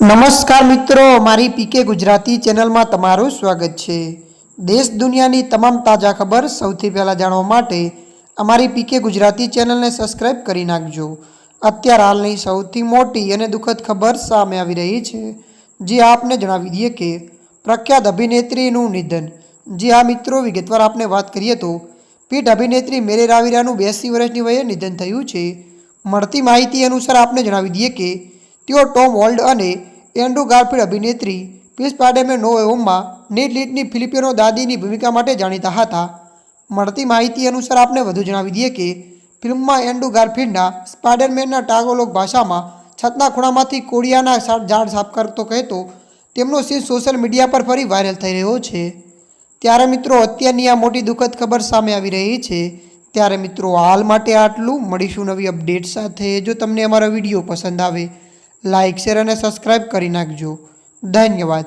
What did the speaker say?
નમસ્કાર મિત્રો, મારી પીકે ગુજરાતી ચેનલમાં તમારું સ્વાગત છે। દેશ દુનિયાની તમામ તાજા ખબર સૌથી પહેલાં જાણવા માટે અમારી પીકે ગુજરાતી ચેનલને સબસ્ક્રાઇબ કરી નાખજો। અત્યારે હાલની સૌથી મોટી અને દુઃખદ ખબર સામે આવી રહી છે, જે આપને જણાવી દઈએ કે પ્રખ્યાત અભિનેત્રીનું નિધન। જે આ મિત્રો વિગતવાર આપને વાત કરીએ તો પીઢ અભિનેત્રી મેરી રાવીરાનું 82 વર્ષની વયે નિધન થયું છે। મળતી માહિતી અનુસાર આપને જણાવી દઈએ કે તેઓ ટોમ હોલ્ડ અને એન્ડ્રુ ગારફીલ્ડ અભિનેત્રી પીસ પાડેમે નો હોમમાં નીડ લીડની ફિલિપિનો દાદીની ભૂમિકા માટે જાણીતા હતા। મળતી માહિતી અનુસાર આપને વધુ જણાવી દઈએ કે ફિલ્મમાં એન્ડ્રુ ગારફીલ્ડના સ્પાઇડરમેનના ટાગોલોગ ભાષામાં છતના ખૂણામાંથી કોળિયાના ઝાડ સાફ કરતો કહેતો તેમનો સીન સોશિયલ મીડિયા પર ફરી વાયરલ થઈ રહ્યો છે। ત્યારે મિત્રો અત્યારની આ મોટી દુઃખદ ખબર સામે આવી રહી છે। ત્યારે મિત્રો હાલ માટે આટલું, મળીશું નવી અપડેટ સાથે। જો તમને અમારો વિડીયો પસંદ આવે લાઇક, શેર અને સબસ્ક્રાઇબ કરી નાખજો। ધન્યવાદ।